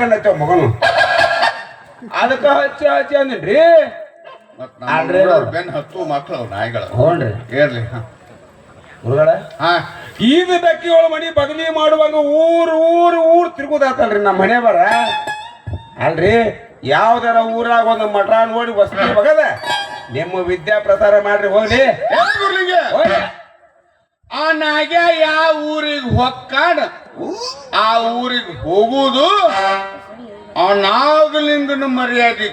ಹಾಕೊಂಡತ್ತೇವ ಮಗನು ಅದಕ್ಕ ಹಚ್ಚಿ ಹಚ್ಚಿ ಅಂದ್ರಿ ಬೆನ್ ಹತ್ತು ಮಕ್ಕಳು ನಾಯಿಗಳು ಹ್ಞೂನ್ರಿ ಇರ್ಲಿ ಹುಡುಗಳ ಈದ ಬೆಕ್ಕಿಗಳು ಮನಿ ಬದಲಿ ಮಾಡುವಾಗ ಊರು ತಿರುಗುದಾತಲ್ರಿ ನಮ್ಮ ಮನೆ ಬರ ಅಲ್ರಿ ಯಾವ್ದಾರ ಊರಾಗ ಒಂದು ಮಠ ನೋಡಿ ವಸತಿ ಬಗದ ನಿಮ್ಮ ವಿದ್ಯಾ ಪ್ರಸಾರ ಮಾಡ್ರಿ ಹೋಗ್ಲಿ ಆ ನಾಗ್ಯ ಯಾವ ಊರಿಗೆ ಹೊಕ್ಕಾಡ ಆ ಊರಿಗೆ ಹೋಗುವುದು ಆ ನಾಗಲಿಂಗನ ಮರ್ಯಾದೆ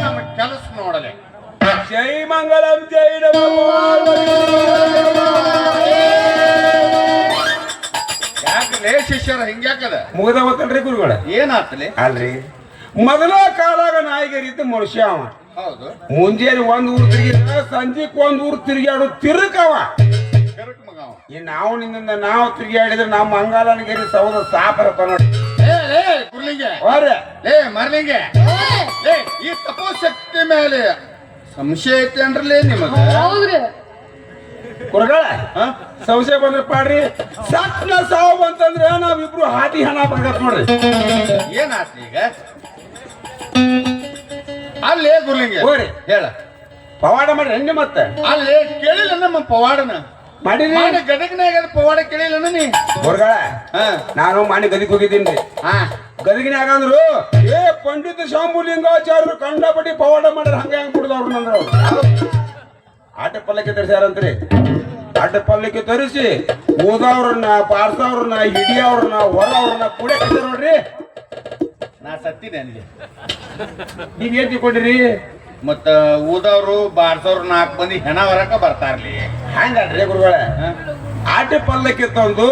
ನಮ್ಮ ಕೆಲಸ ನೋಡಲೆ ಜೈ ಮಂಗಳಂ ಜೈ ಯಾಕಲೇ ಶಿಷ್ಯರ ಹಿಂಗ್ಯಾಕದ ಮುಗದ ಗೊತ್ತಲ್ರಿ ಗುರುಗಳ ಏನಾತಲೆ ಅಲ್ರಿ ಮೊದಲ ಕಾಲಾಗ ನಾಯಿಗರಿದ್ದು ಮನುಷ್ಯ ಅವ ಹೌದು ಮುಂಜಾನೆ ಒಂದ್ ಊರ್ ತಿರುಗಿದ ಸಂಜೆಕ್ ಒಂದ್ ಊರ್ ತಿರುಗಾಡು ತಿರುಕವ ನಾವು ನಿನ್ನಿಂದ ನಾವು ತಿರುಗಾಡಿದ್ರೆ ನಮ್ಮ ಮಂಗಾಲನಗಿರಿ ಸೌದ ಸಾಪರತ್ತ ನೋಡಿ ಮರ್ಲಿಂಗೆ ಈ ತಪೋಶಕ್ತಿ ಮೇಲೆ ಸಂಶಯ ಐತೇನ್ರಲೇ ನಿಮಗ ಕುರಗಳ ಸಂಶಯ ಬಂದ್ರೆ ಪಾಡ್ರಿ ಸತ್ನ ಸಾವು ಬಂತಂದ್ರೆ ನಾವಿಬ್ರು ಹಾದಿ ಹಣ ಬರಗತ್ ನೋಡ್ರಿ ಏನಾತ್ರಿ ಈಗ ಅಲ್ಲೇ ಗುರ್ಲಿಂಗೆ ಹೋರಿ ಹೇಳ ಪವಾಡ ಮಾಡ್ರಿ ಹೆಂಗೆ ಮತ್ತೆ ಅಲ್ಲೇ ಕೇಳಿಲ್ಲ ನಮ್ಮ ಪವಾಡನ ಮಾಡಿರಿ ಗದಗಿನಾಗ ಪವಾಡ ಕೇಳಿಲ್ಲ ನೀ ಹೊರಗಳ ನಾನು ಮಾಡಿ ಗದಿಗೆ ಹೋಗಿದ್ದೀನಿ ಗದಗಿನಾಗ ಅಂದ್ರು ಏ ಪಂಡಿತ ಶಾಂಭುಲಿಂಗಾಚಾರ್ಯರು ಕಂಡಪಟ್ಟಿ ಪವಾಡ ಮಾಡ್ರ ಹಂಗ ಹೆಂಗ್ ಬಿಡುದವ್ರು ನಂದ್ರ ಆಟ ಪಲ್ಲಕ್ಕೆ ತರಿಸ್ಯಾರಂತ್ರಿ ಆಟ ಪಲ್ಲಕ್ಕೆ ತರಿಸಿ ಓದವ್ರನ್ನ ಪಾರ್ಸವ್ರನ್ನ ಹಿಡಿಯವ್ರನ್ನ ಹೊರವ್ರನ್ನ ಕೂಡ ನೋಡ್ರಿ ನಾ ಸತ್ತಿನಿ ಅಲ್ಲಿ ನೀವ್ ಏನ್ ತಿಳ್ಕೊಂಡಿರಿ ಮತ್ತ ಊದವ್ರು ಬಾರ್ಸವ್ರು 4 ಮಂದಿ ಹೆಣ ಹೊರಕ ಬರ್ತಾರ್ಲಿ ಹಂಗಲ್ರಿ ಗುರುಗಳ ಆಟ ಪಲ್ಲಕ್ಕೆ ತಂದು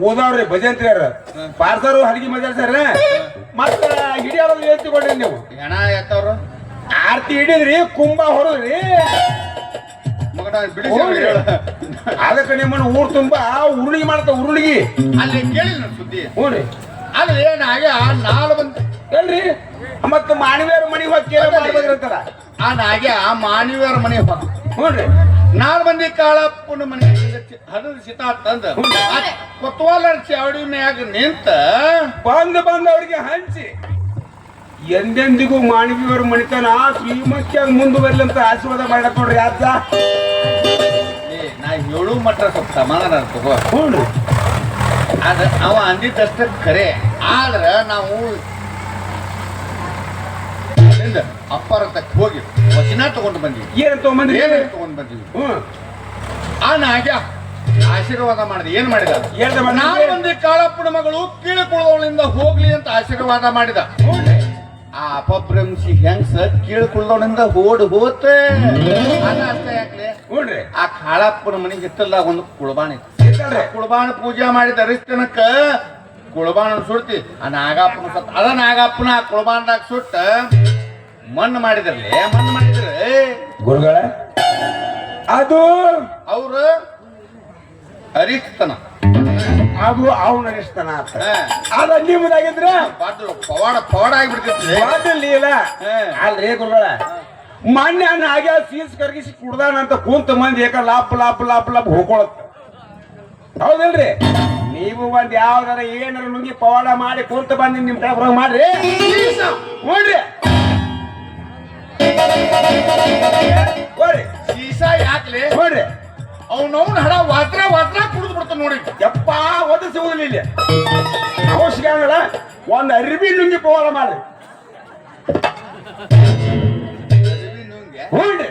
ಓದವ್ರಿ ಭಜಂತ್ರಿಯರ ಪಾರ್ಸರು ಹಲಗಿ ಮಜಾರ್ಸಾರ ಮತ್ತ ಹಿಡಿಯೋರು ಏನ್ ತಿಳ್ಕೊಂಡ್ರಿ ನೀವು ಹೆಣ ಎತ್ತವ್ರು ಆರ್ತಿ ಹಿಡಿದ್ರಿ ಕುಂಭ ಹೊರದ್ರಿ ಅದಕ್ಕೆ ನಿಮ್ಮನ್ನ ಊರ್ ತುಂಬಾ ಉರುಳಿಗೆ ಮಾಡ್ತಾವ ಉರುಳಿಗೆ ಅಲ್ಲಿ ಕೇಳಿಲ್ಲ ಸುದ್ದಿ ಹ್ಞೂ ರೀ ಅಲ್ಲಿ ಏನಾಗ 4 ಮಂದಿ ಹೇಳ್ರಿ ಮತ್ತ ಮಾನವೀಯರ ಮನೆಗೆ ಹೋಗಿ ಅಂತಾರ ಆ ನಾಗ್ಯ ಮಾನವೀಯರ ಮನೆಗೆ ಹೋಗ ಹ್ಞೂ ರೀ 4 ಮಂದಿ ಕಾಳಪ್ಪನ ಮನೆ ಹರಿದ ಸಿತಾ ತಂದ ಕೊತ್ವಾಲ ಚಾವಡಿ ಮ್ಯಾಗ ನಿಂತ ಬಂದ ಅವ್ರಿಗೆ ಹಂಚಿ ಎಂದೆಂದಿಗೂ ಮಾನವೀಯರ ಮಣಿತನ ಶ್ರೀಮಂತಿಯಾಗಿ ಮುಂದುವರ್ಲಿ ಅಂತ ಆಶೀರ್ವಾದ ಮಾಡಕ್ ನೋಡ್ರಿ ಅಜ್ಜ ನಾ ಹೇಳು ಮಟ್ಟ ಸ್ವಲ್ಪ ಸಮಾಧಾನ ತಗೋ ಹ್ಞೂ ಅದ ಅವ ಅಂದಿದ್ದಷ್ಟ ಖರೆ ಆದ್ರ ನಾವು ಅಪ್ಪರ ತಕ್ಕ ಹೋಗಿ ವಚನ ತಗೊಂಡು ಬಂದಿವಿ ಏನ್ ತಗೊಂಡ್ಬಂದ್ರಿ ತಗೊಂಡ್ ಬಂದಿವಿ ಆ ನಾಗ್ಯ ಆಶೀರ್ವಾದ ಮಾಡಿದ ಏನ್ ಮಾಡಿದ 4 ಮಂದಿ ಕಾಳಪ್ಪನ ಮಗಳು ಕೀಳುಕುಳದವಳಿಂದ ಹೋಗ್ಲಿ ಅಂತ ಆಶೀರ್ವಾದ ಮಾಡಿದ ಆ ಅಪಭ್ರಂಶಿ ಹೆಂಗ್ಸ ಕೀಳುಕುಳದವಳಿಂದ ಹೋತ ಅಷ್ಟೇ ಯಾಕ್ಲೆ ನೋಡ್ರಿ ಆ ಕಾಳಪ್ಪನ ಮನೆಗೆ ಹಿತ್ತಲ್ದಾಗ ಒಂದು ಕುಳಬಾಣಿ ಕುಳಬಾಣ ಪೂಜೆ ಮಾಡಿದ ಅರಿಸ್ತನಕ್ಕ ಕುಳಬಾಣ ಸುಡ್ತಿ ಆ ನಾಗಪ್ಪನ ಸತ್ ಅದ ನಾಗಪ್ಪನ ಆ ಕುಳಬಾಣದಾಗ ಸುಟ್ಟ ಮಣ್ಣು ಮಾಡಿದ್ರಲ್ಲ ಮಣ್ಣು ಮಾಡಿದ್ರ ಗುರುಗಳ ಅದು ಅವ್ರ ಅರಿಸ್ತನ ಅದು ಅವನ ಇಷ್ಟನ ಅದ ನಿಮ್ಮದಾಗಿದ್ರ ಪವಾಡ ಆಗಿಬಿಡ್ತಿರ್ಲಿ ಇಲ್ಲ ಅಲ್ರಿ ಗುರುಗಳ ಮಾನ್ಯ ಹಾಗೆ ಸೀಸ್ ಕರ್ಗಿಸಿ ಕುಡ್ದಾನಂತ ಕುಂತ ಮಂದಿ ಏಕ ಲಾಪ್ ಹೋಗ್ಕೊಳತ್ ಹೌದಲ್ರಿ ನೀವು ಒಂದ್ ಯಾವ್ದಾರ ಏನಾರ ನುಂಗಿ ಪವಾಡ ಮಾಡಿ ಕುಂತ ಬಂದಿ ನಿಮ್ ಕಡೆ ಬರೋ ಮಾಡ್ರಿ ನೋಡ್ರಿ ಸೀಸಾ ಯಾಕ್ಲೆ ನೋಡ್ರಿ ಅವನವನ್ ಹಡ ವಾತ್ರ ಕುಡಿದು ಬಿಡ್ತಾನ ನೋಡಿ ಯಪ್ಪ ಒಂದು ಸಿಗುದಿಲ್ಲ ಇಲ್ಲಿ ಅವಶ್ಯಕ ಆಗಲ್ಲ ಒಂದ್ ಅರಿವಿ ನುಂಗಿ ಪವಾಡ ಮಾಡ್ರಿ ನೋಡ್ರಿ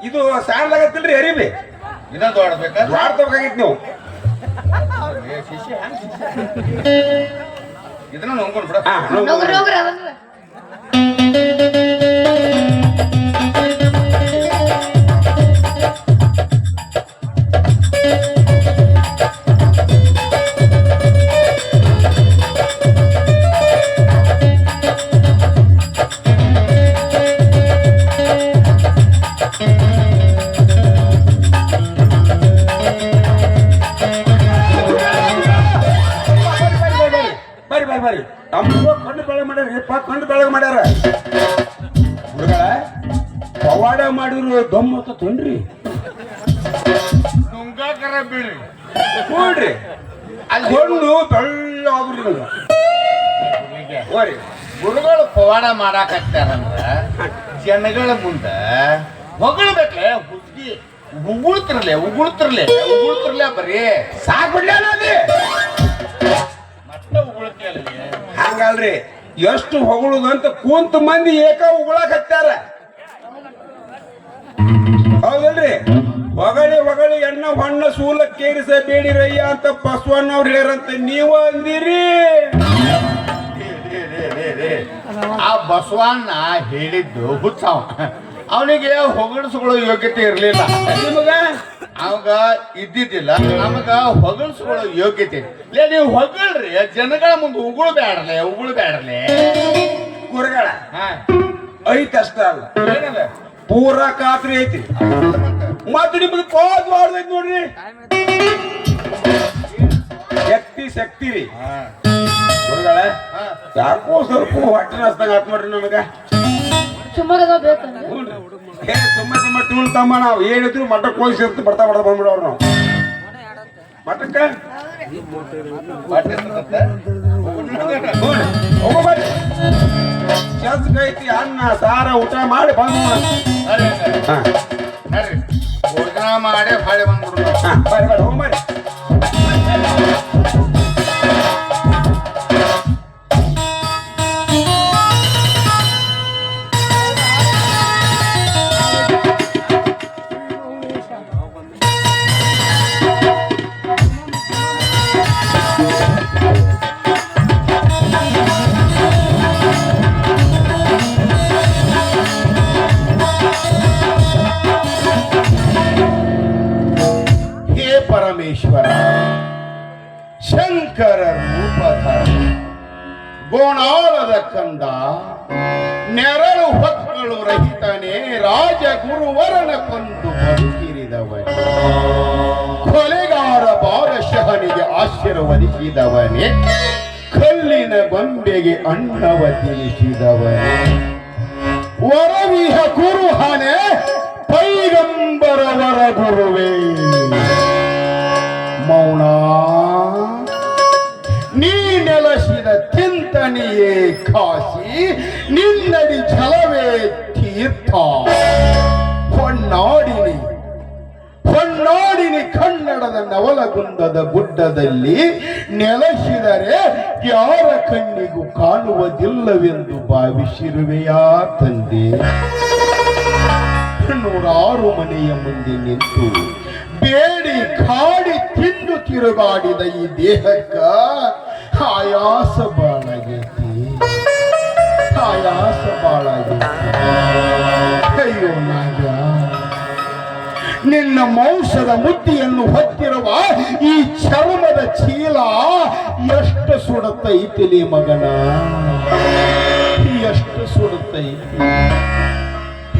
ಇದು ಸಾರ್ಲಾಗತ್ತಿಲ್ರಿ ಅರಿವಿ ಇದನ್ನ ದೊಡ್ಡಬೇಕಾ ಮಾಡ್ತಬೇಕಾಗಿತ್ತು ನೀವು ಇದನ್ನ ನೋಡ್ಕೊಂಡು ಬಿಡ ಬಾರಿ ತಮ್ಮ ಕಣ್ಣು ಬೆಳಗ್ಗೆ ಮಾಡ್ಯಾರ ಕಣ್ಣು ಬೆಳಗ್ಗೆ ಮಾಡ್ಯಾರ ಹುಡುಗಳ ಪವಾಡ ಮಾಡಿದ್ರು ಗಮ್ಮತ್ತ ತೊಂಡ್ರಿ ನುಂಗಾಕರ ಬೀಳ್ರಿ ನೋಡ್ರಿ ಅಲ್ಲಿ ಕಣ್ಣು ಬೆಳ್ಳಾಗ್ರಿ ಓರಿ ಗುರುಗಳು ಪವಾಡ ಮಾಡಾಕತ್ತಾರಂದ್ರ ಜನಗಳ ಮುಂದ ಹೊಗಳಬೇಕೆ ಹುಡುಗಿ ಉಗುಳ್ತಿರ್ಲೆ ಬರೀ ಸಾಕ್ಬಿಡ್ಲ ಅದೇ ಮತ್ತೆ ಉಗುಳ್ತಿಯಲ್ಲ ಹಂಗಲ್ರಿ ಎಷ್ಟು ಹೊಗಳುದಂತ ಕುಂತ ಮಂದಿ ಏಕ ಉಗುಳಾಕತ್ತಾರ ಹೌದಲ್ರಿ ಹೊಗಳಿ ಎಣ್ಣ ಹೊಣ್ಣ ಸೂಲಕ್ಕೇರಿಸ ಬೇಡಿರಯ್ಯ ಅಂತ ಬಸವಣ್ಣವ್ರು ಹೇಳ್ಯಾರಂತ ನೀವು ಅಂದಿರಿ ಆ ಬಸವಣ್ಣ ಹೇಳಿದ್ದು ಹುಚ್ಚವ ಅವನಿಗೆ ಹೊಗಳಿಸ್ಕೊಳ್ಳೋ ಯೋಗ್ಯತೆ ಇರಲಿಲ್ಲ ನಿಮಗ ಅವಾಗ ಇದ್ದಿದ್ದಿಲ್ಲ ನಮಗ ಹೊಗಳಿಸ್ಕೊಳ್ಳೋ ಯೋಗ್ಯತೆ ಲೇ ನೀವು ಹೊಗಳ್ರಿ ಜನಗಳ ಮುಂದೆ ಉಗುಳು ಬ್ಯಾಡ್ರಲೆ ಗುರುಗಳ ಹಾ ಐತ್ ಅಷ್ಟ ಅಲ್ಲ ಏನದ ಪೂರಾ ಖಾತ್ರಿ ಐತಿ ಮತ್ತೆ ನಿಮ್ಗೆ ಪಾಸ್ ಮಾಡ್ದೈತಿ ನೋಡ್ರಿ ಶಕ್ತಿ ರೀ ಗುರುಗಳ ಯಾಕೋ ಸ್ವಲ್ಪ ಹೊಟ್ಟೆ ನಸ್ದಂಗ ಆತ್ ನೋಡ್ರಿ ನನಗ ಸುಮಾರಾಗ ಬೇಕಂದ್ರೆ ಸುಮ್ಮ ತಿಳ್ತಮ್ಮ ನಾವು ಏನಿದ್ರು ಮಠಕ್ಕೆ ಹೋಗಿ ಸೇರ್ತು ಬರ್ತಾ ಬಂದ್ಬಿಡವ್ರು ನಾವು ಮಠಕ್ಕ ಹೋಗ್ಬರ್ರಿ ಕೆಲ್ಸಕ್ಕೆ ಐತಿ ಅನ್ನ ಸಾರ ಊಟ ಮಾಡಿ ಬಂದು ಭೋಜನ ಮಾಡಿ ಹೊಳೆ ಬಂದ್ಬಿಡ್ರು ಬರ್ರಿ ಹೋಗ್ಬರ್ರಿ ಪರಮೇಶ್ವರ ಶಂಕರ ರೂಪಧರ ಗೋಣಾಳದ ಕಂದ ನೆರಳು ಹೊಕ್ಕಳು ರಹಿತನೇ ರಾಜ ಗುರುವರನ ಕೊಂದು ಬದುಕಿರಿದವನೇ ಕೊಲೆಗಾರ ಬಾದಶಹನಿಗೆ ಆಶೀರ್ವದಿಸಿದವನೇ ಕಲ್ಲಿನ ಗೊಂಬೆಗೆ ಅನ್ನವ ತಿಳಿಸಿದವನೇ ವರವಿಹ ಗುರುಹನೆ ಪೈಗಂಬರವರ ಗುರುವೇ ಮೌನ ನೀ ನೆಲಸಿದ ಚಿಂತನೆಯೇ ಕಾಶಿ ನಿನ್ನಡಿ ಛಲವೇ ತೀರ್ಥ ಹೊನ್ನಾಡಿನಿ ಕನ್ನಡದ ನವಲಗುಂದದ ಗುಡ್ಡದಲ್ಲಿ ನೆಲೆಸಿದರೆ ಯಾರ ಕಣ್ಣಿಗೂ ಕಾಣುವುದಿಲ್ಲವೆಂದು ಭಾವಿಸಿರುವೆಯಾ ತಂದೆ ನೂರಾರು ಮನೆಯ ಮುಂದೆ ನಿಂತು ಬೇಡಿ ಕಾಡಿ ತಿಂದು ತಿರುಗಾಡಿದ ಈ ದೇಹಕ್ಕ ಆಯಾಸ ಬಾಳಾಗೈತಿ ಅಯ್ಯೋ ನಾಗ ನಿನ್ನ ಮಾಂಸದ ಮುದ್ದಿಯನ್ನು ಹೊತ್ತಿರುವ ಈ ಚರ್ಮದ ಚೀಲ ಎಷ್ಟು ಸುಡುತ್ತೈತಿ ಮಗನ ಎಷ್ಟು ಸುಡುತ್ತೈತಿ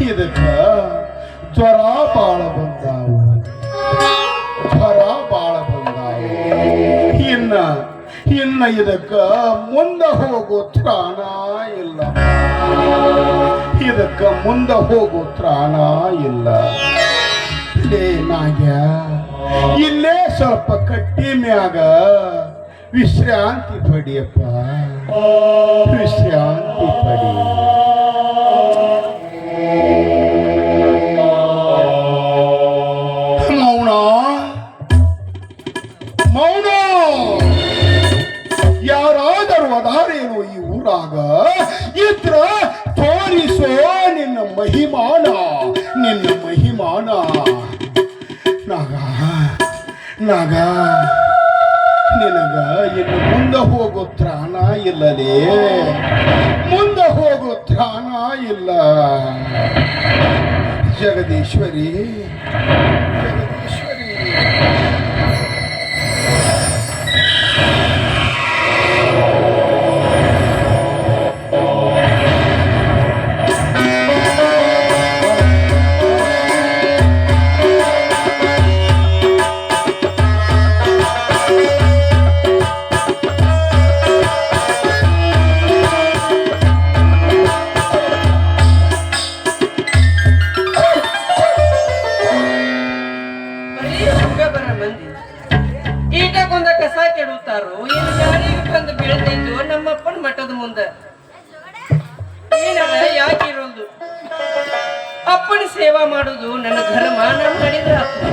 ಇದಕ್ಕ ಜ್ವರ ಬಾಳ ಬಂದಾವು ಇನ್ನ ಇದಕ್ಕ ಮುಂದೆ ಹೋಗೋ ತ್ರಾಣ ಇಲ್ಲ ಲೇ ನಾಗ್ಯ ಇಲ್ಲೇ ಸ್ವಲ್ಪ ಕಟ್ಟಿ ಮ್ಯಾಗ ವಿಶ್ರಾಂತಿ ಪಡಿಯಪ್ಪ ವಿಶ್ರಾಂತಿ ಪಡಿ ಮೌನ ಯಾರಾದರೂ ಅದಾರೇನು ಈ ಊರಾಗ ಇದ್ರ ತೋರಿಸೋ ನಿನ್ನ ಮಹಿಮಾನ ನಾಗ ನಿನಗ ಇನ್ನು ಮುಂದೆ ಹೋಗೋ ತ್ರಾಣ ಇಲ್ಲಲೇ ಇಲ್ಲ ಜಗದೀಶ್ವರಿ ಬಂದು ಬೀಳ್ತಿದ್ದು ನಮ್ಮಪ್ಪನ ಮಠದ ಮುಂದೆ ಏನಾರ ಯಾಕೆ ಇರೋದು ಅಪ್ಪನ ಸೇವಾ ಮಾಡೋದು ನನ್ನ ಧರ್ಮ ನಾನು ಮಾಡಿದ್ರೆ ಆತು.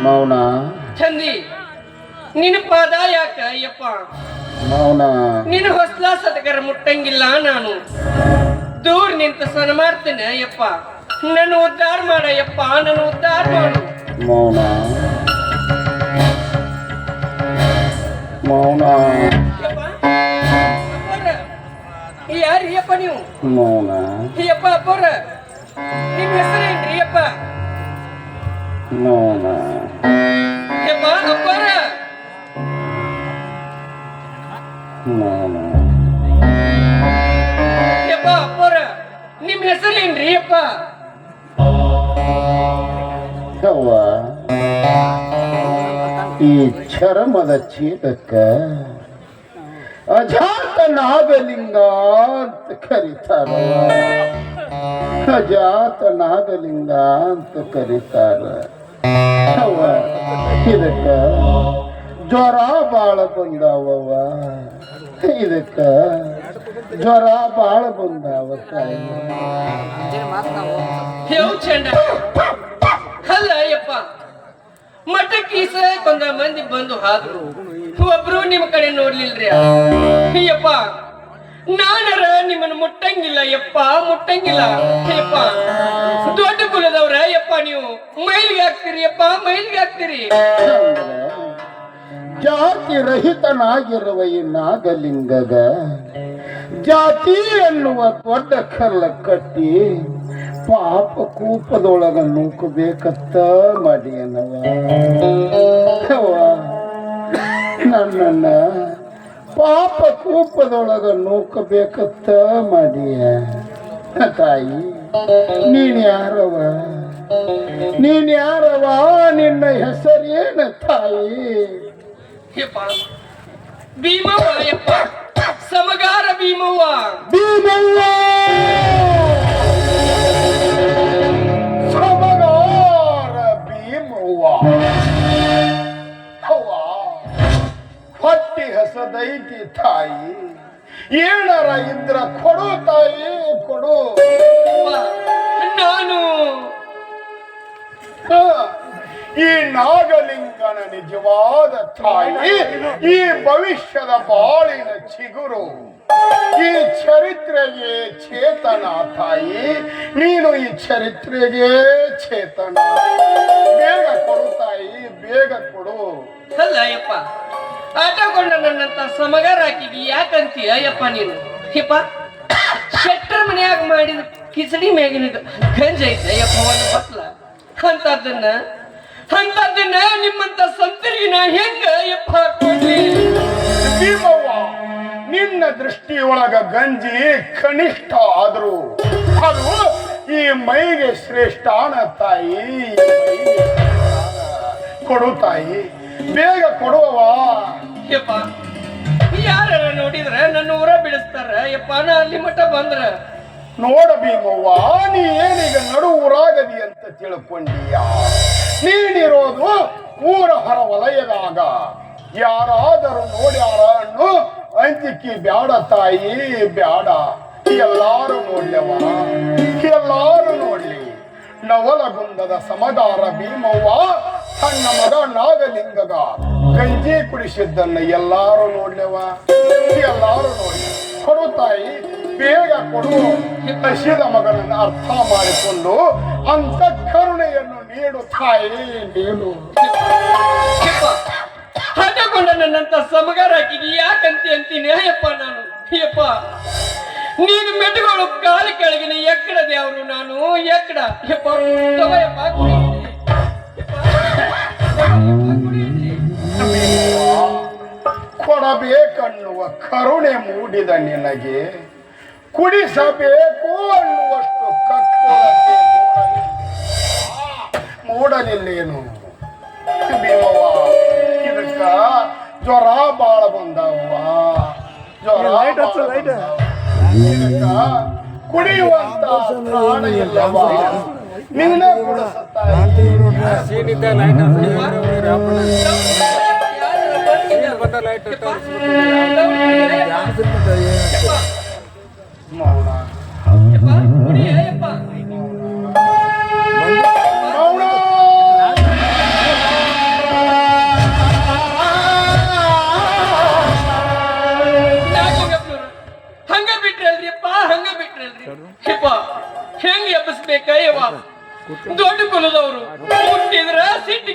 ಮೌನ ಚಂದಿ ನಿನ್ನ ಪಾದ ಯಾಕ ಅಯ್ಯಪ್ಪ ಮೌನ ನಿನ್ನ ಹೊಸ್ಲ ಸದಗರ ಮುಟ್ಟಂಗಿಲ್ಲ ನಾನು ದೂರ ನಿಂತ ಸನ ಮಾಡ್ತೇನೆ ಅಯ್ಯಪ್ಪ ನನ್ನ ಉದ್ಧಾರ ಮಾಡಯ್ಯಪ್ಪ ನನ್ನ ಉದ್ಧಾರ ಮಾಡು ಮೌನ ಮೌನ ಯಾರ್ರಿ ಅಪ್ಪ ನೀವು? ಮೌನ ಅಪ್ಪ ಅಪ್ಪವ್ರ ನಿಮ್ಮ ಹೆಸರೇನ್ರಿ ಅಪ್ಪ? ಮೌನ ಅಪ್ಪ ಅಪ್ಪವ್ರ ಮೌನ ಅಪ್ಪ ಅಪ್ಪವ್ರ ನಿಮ್ಮ ಹೆಸರೇನ್ರಿ ಅಪ್ಪ? ಯವ್ವ ಈ ಚರ್ಮದ ಚೀಟಕ್ಕ ಅಜಾತ ನಾಗಲಿಂಗ ಅಂತ ಕರೀತಾರವ. ಅಜಾತ ನಾಗಲಿಂಗ ಅಂತ ಕರೀತಾರ. ಯವ್ವ ಇದಕ್ಕ ಜ್ವರ ಬಾಳ ಬಂದಾವವ್ವ. ಇದಕ್ಕ ಜ್ವರ ಬಾಳ ಬಂದಾವ ತಾಯಿ. ಹೇವು ಚಂಡ ಅಲ್ಲ ಯಪ್ಪ, ಮಠಕ್ಕೆ ಈ ಸಲ ಕೊಂದ ಮಂದಿ ಬಂದು ಹಾದ್ರು, ಒಬ್ರು ನಿಮ್ಮ ಕಡೆ ನೋಡ್ಲಿಲ್ರಿ. ಯಪ್ಪ ನಾನರ ನಿಮ್ಮನ್ನು ಮುಟ್ಟಂಗಿಲ್ಲ ಯಪ್ಪ, ಮುಟ್ಟಂಗಿಲ್ಲ ಯಪ್ಪ. ದೊಡ್ಡ ಕುಲದವ್ರ ಯಪ್ಪ, ನೀವು ಮೈಲಿಗೆ ಹಾಕ್ತೀರಿ ಯಪ್ಪ, ಮೈಲಿಗೆ ಹಾಕ್ತೀರಿ. ಜಾತಿ ರಹಿತನಾಗಿರುವ ಈ ನಾಗಲಿಂಗದ ಜಾತಿ ಎನ್ನುವ ದೊಡ್ಡ ಕಲ್ಲ ಕಟ್ಟಿ ಪಾಪ ಕೂಪದೊಳಗ ನೂಕಬೇಕತ್ತ ಮಾಡಿಯನವ. ನನ್ನನ್ನ ಪಾಪ ಕೂಪದೊಳಗ ನೂಕಬೇಕತ್ತ ಮಾಡಿಯ. ತಾಯಿ ನೀನ್ ಯಾರವ? ನೀನ್ ಯಾರವ? ನಿನ್ನ ಹೆಸರೇನ ತಾಯಿ? ಯಪ್ಪ ಭೀಮವ್ವ ಯಪ್ಪ, ಸಮಗಾರ ಭೀಮವ್ವ. ಭೀಮವ್ವ ಸಮಗಾರ ಭೀಮವ್ವ. ಅವ್ವ ಹೊಟ್ಟಿ ಹಸದೈತಿ ತಾಯಿ, ಏನರ ಇದ್ರ ಕೊಡು ತಾಯಿ, ಕೊಡು. ನಾನು ಈ ನಾಗಲಿಂಗನ ನಿಜವಾದ ತಾಯಿ, ಈ ಭವಿಷ್ಯದ ಬಾಳಿನ ಚಿಗುರು, ಈ ಚರಿತ್ರೆಗೆ ಚೇತನ ತಾಯಿ. ನೀನು ಈ ಚರಿತ್ರೆಗೆ ಚೇತನ. ಬೇಗ ಕೊಡು ತಾಯಿ, ಬೇಗ ಕೊಡು. ಅಲ್ಲ ಯಪ್ಪ, ಆಟಕೊಂಡ ನನ್ನಂತ ಸಮಗಾರ ಹಾಕಿಗಿ ಯಾಕಂತೀಯ ಯಪ್ಪ ನೀನು? ಯಪ್ಪ ಶೆಟ್ರ ಮನೆಯಾಗ ಮಾಡಿದ ಕಿಚಡಿ ಮ್ಯಾಗಿನ ಗಂಜ ಐತೆ ಯಪ್ಪ, ಒಂದು ಬಟ್ಲ ಅಂತದನ್ನ ನಿಮ್ಮಂತ ಸಂತರಿಗೆ ನಾ ಹೆಂಗ ಯಪ್ಪ ಕೊಡ್ಲಿ? ಭೀಮವ್ವ, ನಿನ್ನ ದೃಷ್ಟಿಯೊಳಗ ಗಂಜಿ ಕನಿಷ್ಠ ಆದ್ರು ಅದು ಈ ಮೈಗೆ ಶ್ರೇಷ್ಠಾನ ತಾಯಿ. ಕೊಡು ತಾಯಿ, ಬೇಗ ಕೊಡುವ. ಯಪ್ಪ ಯಾರ ನೋಡಿದ್ರ ನನ್ನ ಊರ ಬಿಡಿಸ್ತಾರ ಯಪ್ಪ, ನಾ ಅಲ್ಲಿ ಮಠ ಬಂದ್ರ. ನೋಡ ಭೀಮವ್ವ, ನೀ ಏನೀಗ ನಡು ಊರಾಗದಿ ಅಂತ ತಿಳ್ಕೊಂಡೀಯ. ನೀನಿರೋದು ಊರ ಹೊರ ವಲಯದಾಗ. ಯಾರಾದರೂ ನೋಡ್ಯಾರ ಅನ್ನು ಅಂಜಿಕೆ ಬ್ಯಾಡ ತಾಯಿ, ಬ್ಯಾಡ. ಎಲ್ಲಾರು ನೋಡ್ಲವ, ಎಲ್ಲಾರು ನೋಡ್ಲಿ. ನವಲಗುಂದದ ಸಮಗಾರ ಭೀಮವ್ವ ತನ್ನ ಮಗ ನಾಗಲಿಂಗಗ ಗಂಜಿ ಕುಡಿಸಿದ್ದನ್ನ ಎಲ್ಲಾರು ನೋಡ್ಲವ, ಎಲ್ಲಾರು ನೋಡ್ಲಿ. ಕೊಡು ತಾಯಿ, ಬೇಗ ಕೊಡು. ಹಸಿದ ಮಗನನ್ನು ಅರ್ಥ ಮಾಡಿಕೊಂಡು ಅಂತ ಕರುಣೆಯನ್ನು ನೀಡು ತಾಯಿ, ನೀಡು. ಹಠಕೊಂಡ ನನ್ನಂತ ಸಮಗಾರ ಹಾಕಿಗಿ ಯಾಕಂತಿ ಅಂತೀನಿ ಅಯ್ಯಪ್ಪ ನಾನು. ಯಪ್ಪ ನೀನು ಮೆಟ್ಟುಗಳು ಕಾಲು ಕೆಳಗಿನ ಎಕ್ಕಡ ದೇವ್ರು ನಾನು, ಎಕ್ಕಡ. ಯಪ್ಪ ತಗೋಯಪ್ಪ, ಕೊಡಬೇಕನ್ನುವ ಕರುಣೆ ಮೂಡಿದ ನಿನಗೆ ಕುಡಿಸಬೇಕು ಅನ್ನುವಷ್ಟು ಕತ್ತುರತೆ ಮೂಡಲಿಲ್ಲೇನು ಭೀಮವ್ವ? ಇದಕ್ಕ ಜ್ವರ ಬಾಳ ಬಂದವ್ವ, ಜ್ವರ ಇದಕ್ಕ ಕುಡಿಯುವಂತ ಪ್ರಾಣ ಇಲ್ಲವ. ನಿನ್ನ ಹಂಗ ಬಿಟ್ರಲ್ರಿಪ್ಪ, ಹಂಗ ಬಿಟ್ರಲ್ರಿ. ಹೆಂಗ್ ಎಬ್ಬಿಸ್ಬೇಕ ಯವ್ವ? ದೊಡ್ಡ ಕುಲದವ್ರು ಹುಟ್ಟಿದ್ರ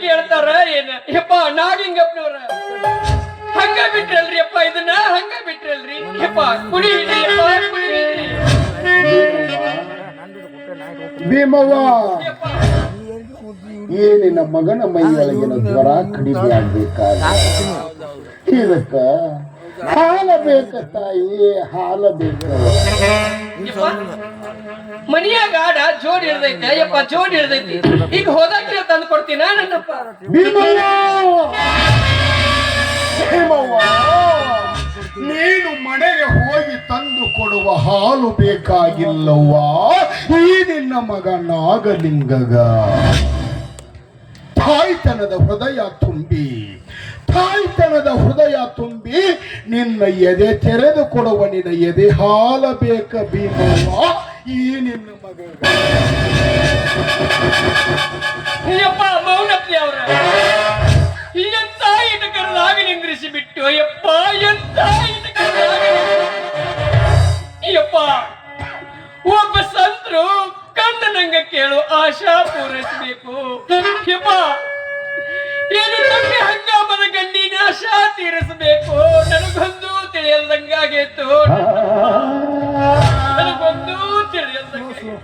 ಕೇಳ್ತಾರ ಏನ ಯಪ್ಪ ನಾಗಲಿಂಗಪ್ಪನವ್ರ ಹಂಗ ಬಿಟ್ರಲ್ರಿ ಅಪ್ಪ ಇದನ್ನ ಹಂಗ ಬಿಟ್ರಲ್ರಿ ಯಪ್ಪ ಕುಡಿಯಿರಿ ಯಪ್ಪ ಕುಡಿಯಿರಿ ಭೀಮವ್ವ ಯಪ್ಪ ಏನಿನ ಮಗನ ಮೈಯೊಳಗಿನ ಜ್ವರ ಕಡಿಮೆ ಆಗ್ಬೇಕಾದ ಇದಕ್ಕ ಹಾಲ ಬೇಕ ತಾಯಿ ಹಾಲ ಬೇಕ ಯಪ್ಪ ಮನಿಯಾಗ ಆಡ ಜೋಡಿ ಹಿಡ್ದೈತೆ ಯಪ್ಪ ಜೋಡಿ ಹಿಡ್ದೈತಿ ಈಗ ಹೋದಾಕಿರ ತಂದು ಕೊಡ್ತೀನ ನನ್ನಪ್ಪ ಭೀಮವ್ವ ಭೀಮವ್ವ ನೀನು ಮನೆಗೆ ಹೋಗಿ ತಂದು ಕೊಡುವ ಹಾಲು ಬೇಕಾಗಿಲ್ಲವ್ವ ಈ ನಿನ್ನ ಮಗ ನಾಗಲಿಂಗಗ ತಾಯ್ತನದ ಹೃದಯ ತುಂಬಿ ನಿನ್ನ ಎದೆ ತೆರೆದು ಕೊಡುವ ನಿನ್ನ ಎದೆ ಹಾಲ ಬೇಕ ಭೀಮವ್ವ ಈ ನಿನ್ನ ಮಗ ಯಪ್ಪ ಮೌನಪ್ತಿ ಅವರ ಎಂತ ಇಟಕರಲಾಗಿ ನಿಂದ್ರಿಸಿ ಬಿಟ್ಟು ಯಪ್ಪ ಎಂತ ಯಪ್ಪ ಒಬ್ಬ ಸಂತರು ಕಣ್ಣನಂಗ ಕೇಳು ಆಶಾ ಪೂರೈಸಬೇಕು ಯಪ್ಪ ಏನು ತಪ್ಪಿ ಹಂಗಾಮದ ಗಂಡಿನ ಆಶಾ ತೀರಿಸಬೇಕು ನನಗೊಂದು ತಿಳಿಯಲ್ದಂಗಾಗೈತು ನನಗೊಂದು ತಿಳಿಯಲ್ದಂಗಾಗೈತು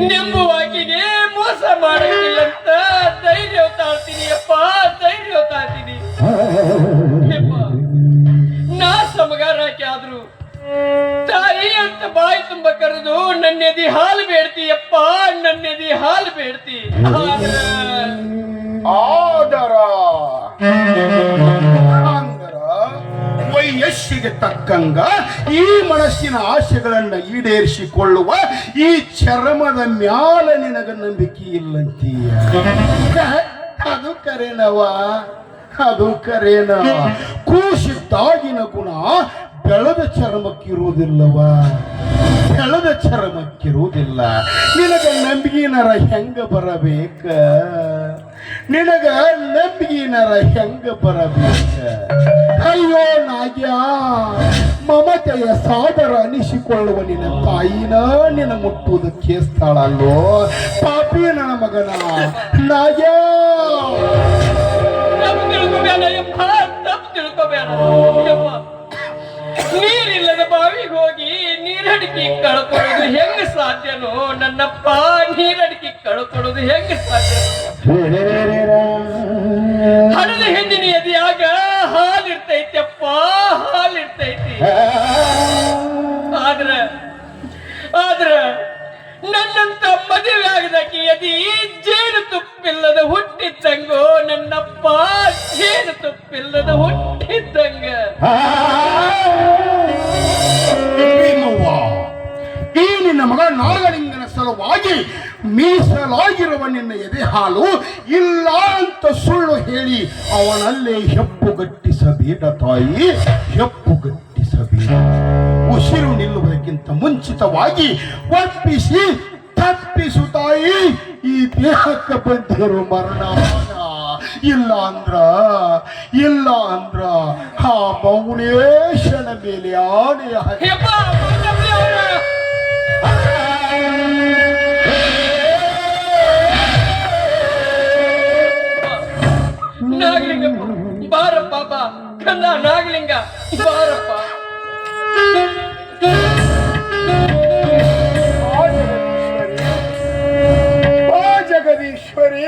ನೆಮ್ಮುವಾಗಿನೇ ಮೋಸ ಮಾಡಕ್ಕಿಲ್ಲಂತ ಧೈರ್ಯ ತಾಳ್ತೀನಿ ಅಪ್ಪ ಧೈರ್ಯ ತಾಳ್ತೀನಿ ನಾ ಸಮಗಾರಕ್ಕೆ ಆದ್ರು ತಾಯಿ ಅಂತ ಬಾಯಿ ತುಂಬ ಕರೆದು ನನ್ನೆದಿ ಹಾಲು ಬೇಡ್ತಿ ಅಪ್ಪ ನನ್ನೆದಿ ಹಾಲು ಬೇಡ್ತಿ ಆದರ ವಯಸ್ಸಿಗೆ ತಕ್ಕಂಗ ಈ ಮನಸ್ಸಿನ ಆಶೆಗಳನ್ನ ಈಡೇರಿಸಿಕೊಳ್ಳುವ ಈ ಚರ್ಮದ ಮ್ಯಾಲ ನಿನಗ ನಂಬಿಕೆ ಇಲ್ಲಂತೀಯ ಅದು ಕರೇನವ ಅದು ಕರೇನ ಕೂಸಿದ್ದಾಗಿನ ಗುಣ ಬೆಳೆದ ಚರ್ಮಕ್ಕಿರುವುದಿಲ್ಲವ ಬೆಳೆದ ಚರ್ಮಕ್ಕಿರುವುದಿಲ್ಲ ನಿನಗ ನಂಬಿಕೆನರ ಹೆಂಗ ಬರಬೇಕ ನಿನಗ ನಂಬಿಕೆನರ ಹೆಂಗ ಬರಬೇಕ ಅಯ್ಯೋ ನಾಗ್ಯ ಮಮತೆಯ ಸಾದರ ಅನಿಸಿಕೊಳ್ಳುವ ನಿನ್ನ ತಾಯಿನ ನಿನ್ನ ಮುಟ್ಟುವುದಕ್ಕೆ ಸ್ಥಳಲ್ಲೋ ಪಾಪಿ ನನ್ನ ಮಗನ ನಾಗ್ಯ ತಪ್ಪು ತಿಳ್ಕೋಬೇಡ ಯಪ್ಪ ನೀರಿಲ್ಲದ ಬಾವಿಗೆ ಹೋಗಿ ನೀರಡಿಕೆ ಕಳ್ಕೊಳ್ಳೋದು ಹೆಂಗ ಸಾಧ್ಯನೋ ನನ್ನಪ್ಪ ನೀರಡಿಕೆ ಕಳ್ಕೊಳ್ಳೋದು ಹೆಂಗ ಸಾಧ್ಯನೋ ಹಣದ ಹೆಣ್ಣಿನ ಎದೆಯಾಗ ಹಾಲಿರ್ತೈತಪ್ಪ ಹಾಲಿರ್ತೈತಿ ಆದ್ರ ನನ್ನಂತ ಮದುವೆ ಆಗದಕ್ಕೆ ಎದಿ ಜೇನು ತುಪ್ಪಿಲ್ಲದ ಹುಟ್ಟಿದ್ದಂಗೋ ನನ್ನಪ್ಪ ಜೇನು ತುಪ್ಪಿಲ್ಲದ ಹುಟ್ಟಿದ್ದಂಗ ಈ ನಿನ್ನ ಮಗ ನಾಗಲಿಂಗನ ಸಲುವಾಗಿ ಮೀಸಲಾಗಿರುವ ನಿನ್ನ ಎದೆ ಹಾಲು ಇಲ್ಲ ಅಂತ ಸುಳ್ಳು ಹೇಳಿ ಅವನಲ್ಲೇ ಹೆಪ್ಪುಗಟ್ಟಿಸಬೇಡ ತಾಯಿ ಹೆಪ್ಪುಗಟ್ಟಿಸಬೇಡ ಉಸಿರು ನಿಲ್ಲುವುದಕ್ಕಿಂತ ಮುಂಚಿತವಾಗಿ ಒಪ್ಪಿಸಿ ತಪ್ಪಿಸು ತಾಯಿ ಈ ದೇಹಕ್ಕೆ ಬಂದಿರೋ ಮರಣ ಇಲ್ಲ ಅಂದ್ರ ಆ ಮೌನೇಶನ ಮೇಲೆ ಆನೆ ನಾಗಲಿಂಗ ಬಾರಪ್ಪ ಬಾ ಕಂದ ನಾಗಲಿಂಗ ಬಾರಪ್ಪ ಜಗದೀಶ್ವರಿ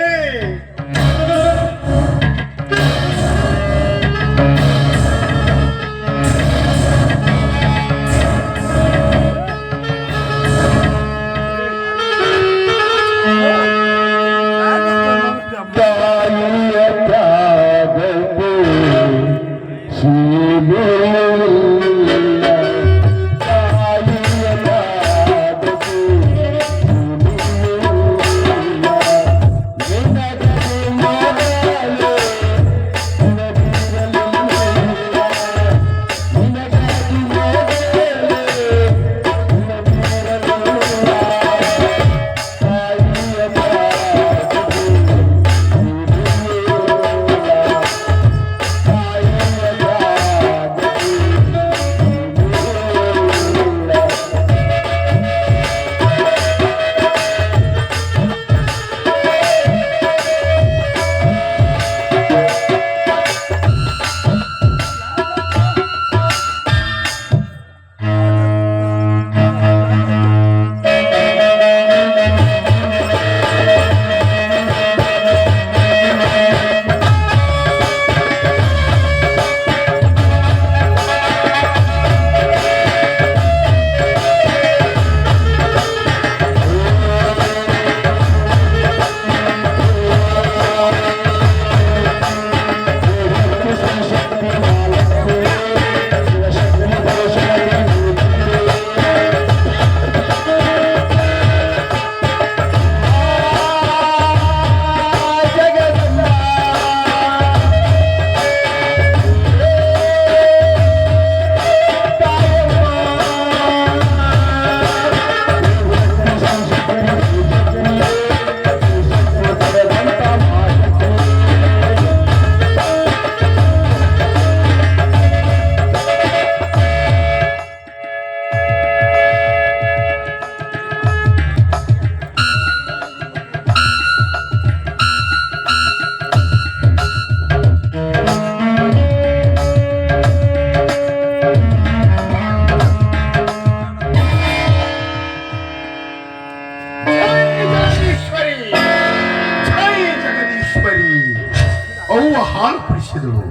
ಹಾಲು ಕುಡಿಸಿದಳು.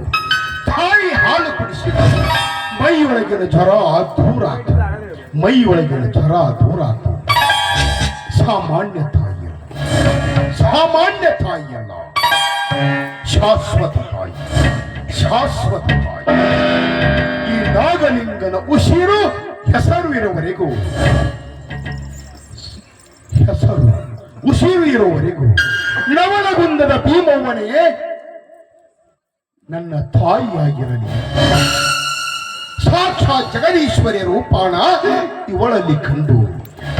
ತಾಯಿ ಹಾಲು ಕುಡಿಸಿದಳು. ಮೈಯೊಳಗಿನ ಜ್ವರ ದೂರ ಆಯ್ತು. ಮೈಯೊಳಗಿನ ಜ್ವರ ದೂರ ಆಯ್ತು. ಸಾಮಾನ್ಯ ತಾಯಿಯಲ್ಲ, ಸಾಮಾನ್ಯ ತಾಯಿಯಲ್ಲ, ಶಾಶ್ವತ ತಾಯಿ, ಶಾಶ್ವತ ತಾಯಿ. ಈ ನಾಗಲಿಂಗನ ಉಸಿರು ಹೆಸರು ಇರುವವರೆಗೂ, ಹೆಸರು ಉಸಿರು ಇರುವವರೆಗೂ ನವನಗುಂದದ ಭೀಮವ್ವನೇ ನನ್ನ ತಾಯಿಯಾಗಿರಲಿ. ಸಾಕ್ಷಾತ್ ಜಗದೀಶ್ವರಿಯ ರೂಪಾಣ ಇವಳಲ್ಲಿ ಕಂಡು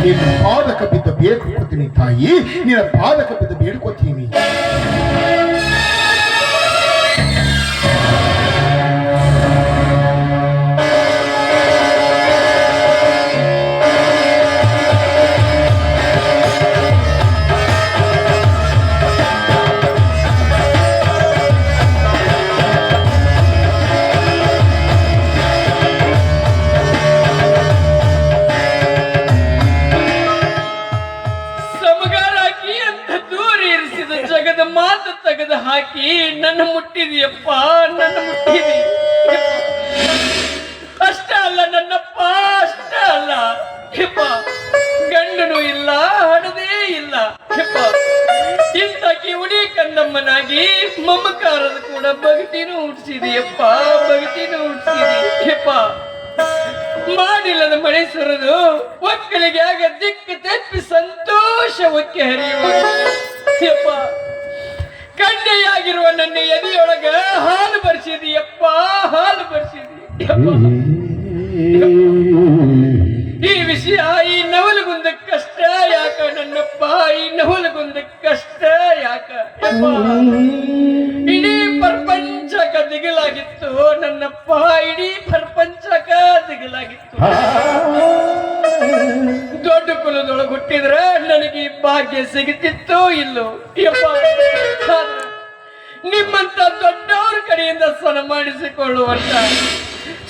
ನಿನ್ನ ಪಾದಕ ಬಿದ್ದ ಬೇಡ್ಕೊತೀನಿ ತಾಯಿ, ನಿನ್ನ ಪಾದಕ ಬಿದ್ದ ಬೇಡ್ಕೊತೀನಿ. ಮಾತು ತೆಗೆದು ಹಾಕಿ ನನ್ನ ಮುಟ್ಟಿದೆಯಪ್ಪ, ನನ್ನ ಮುಟ್ಟಿದಿ. ಅಷ್ಟ ಅಲ್ಲ ನನ್ನಪ್ಪ, ಅಷ್ಟ ಅಲ್ಲ ಯಪ್ಪ, ಗಂಡನು ಇಲ್ಲ, ಹಣದೇ ಇಲ್ಲ ಯಪ್ಪ. ಇಂಥ ಕಿವುಡಿ ಕಣ್ಣಮ್ಮನಾಗಿ ಮಮಕಾರದ ಕೂಡ ಭಕ್ತಿನೂ ಹುಟ್ಟಿಸಿದೆಯಪ್ಪ, ಭಕ್ತಿನೂ ಹುಟ್ಟಿಸಿದಿ ಯಪ್ಪ. ಮಾಡಿಲ್ಲದ ಮಳೆ ಸುರಿದು ಒಕ್ಕಲಿಗೆ ಆಗ ದಿಕ್ಕು ತೆಪ್ಪಿ ಸಂತೋಷವಕ್ಕೆ ಹರಿಯುವ ಯಪ್ಪ. ಕಣ್ಣೆಯಾಗಿರುವ ನನ್ನ ಎದೆಯೊಳಗ ಹಾಲು ಬರ್ಸಿದೀಯಪ್ಪ, ಹಾಲು ಬರ್ಸಿದೀಯಪ್ಪ. ಈ ವಿಷಯ ಈ ನವಲಗುಂದ ಕಷ್ಟ ಯಾಕ ನನ್ನಪ್ಪ, ಈ ನವಲಗುಂದ ಕಷ್ಟ ಯಾಕ ಯಪ್ಪ. ಇಡೀ ಪ್ರಪಂಚಕ ದಿಗಲಾಗಿತ್ತು ನನ್ನಪ್ಪ, ಇಡೀ ಪ್ರಪಂಚಕ ದಿಗಲಾಗಿತ್ತು. ದೊಡ್ಡ ಕುಲದೊಳಗೆ ಹುಟ್ಟಿದ್ರ ನನಗೆ ಈ ಭಾಗ್ಯ ಸಿಗುತ್ತಿತ್ತೋ ಇಲ್ಲೋ ಯಪ್ಪ. ನಿಮ್ಮಂತ ದೊಡ್ಡವ್ರ ಕಡೆಯಿಂದ ಸನ್ಮಾನಿಸಿಕೊಳ್ಳುವಂತ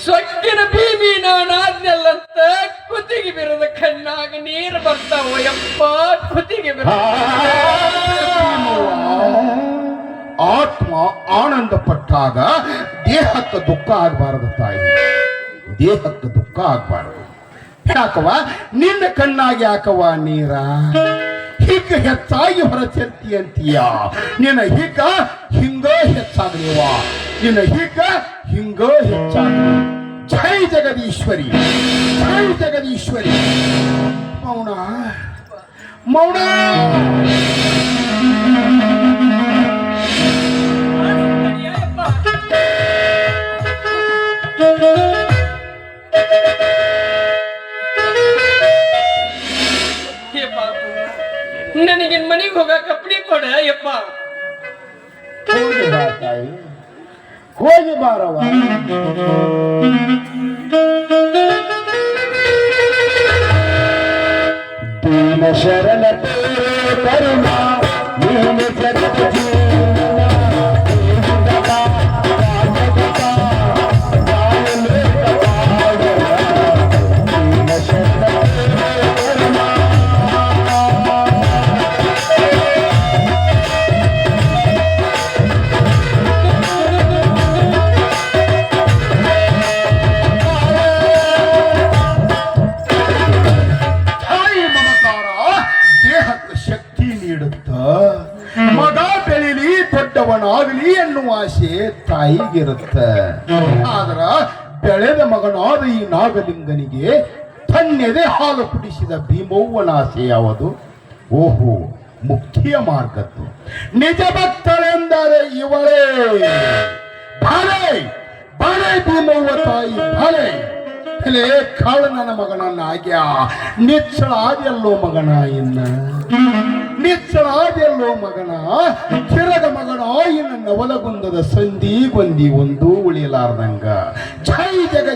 ಸೊಕ್ಕಿನ ಭೀಮಿ ನಾನಾದ್ನಲ್ಲಂತ ಕುತ್ತಿಗೆ ಬಿರದ ಕಣ್ಣಾಗ ನೀರು ಬರ್ತಾವ ಯಪ್ಪ, ಕುತ್ತಿಗೆ ಬಿರ. ಆತ್ಮ ಆನಂದ ಪಟ್ಟಾಗ ದೇಹಕ್ಕೆ ದುಃಖ ಆಗಬಾರದು ತಾಯಿ, ದೇಹಕ್ಕೆ ದುಃಖ ಆಗಬಾರದು. ಯಾಕವ ನಿನ್ನ ಕಣ್ಣಾಗಿ ಯಾಕವ ನೀರ ಹೀಗ ಹೆಚ್ಚಾಗಿ ಹೊರಚರ್ತಿ ಅಂತೀಯ. ನಿನ್ನ ಹೀಗ ಹಿಂಗ ಹೆಚ್ಚಾಗಲಿವ, ನಿನ್ನ ಹೀಗ ಹಿಂಗ ಹೆಚ್ಚಾಗಲಿ. ಜೈ ಜಗದೀಶ್ವರಿ, ಜೈ ಜಗದೀಶ್ವರಿ. ಮೌನ ಮೌನ. ನನಗೆ ಮನೆಗೆ ಹೋಗ ಕಪ್ಪಡಿ ಕೊಡ ಯಪ್ಪ. ಹೋಗಿ ಬಾ ತಾಯಿ, ಹೋಗಿ ಬಾರವ. ದೀನ ಶರಣ ಕರುಣ ನೀನು ಜಗತ್ ಆಗಲಿ ಎನ್ನುವ ಆಸೆ ತಾಯಿಗಿರುತ್ತ. ಆದ್ರ ಬೆಳೆದ ಮಗನಾದ ಈ ನಾಗಲಿಂಗನಿಗೆ ತನ್ನೆದೆ ಹಾಲು ಕುಡಿಸಿದ ಭೀಮವ್ವನ ಆಸೆ ಯಾವುದು? ಓಹೋ, ಮುಕ್ತಿಯ ಮಾರ್ಗದ್ದು. ನಿಜ ಭಕ್ತಳೆಂದರೆ ಇವಳೇ. ಭಲೆ ಭಲೆ ಭೀಮವ್ವ ತಾಯಿ, ಭಲೆ ಭಲೆ. ಕಾಳು ನನ್ನ ಮಗನನ್ನಾಗ್ಯ ನಿಚ್ಚಳಾದೆಲ್ಲೋ ಮಗನ, ಇನ್ನ ನಿಚ್ಚಳಾದೆಲ್ಲೋ ಮಗನ. ಚಿರಗ ಮಗನ ಇನ್ನ ನವಲಗುಂದದ ಸಂಧಿ ಗೊಂದಿ ಒಂದು ಉಳಿಲಾರ್ದಂಗ. ಜೈ ಜಗ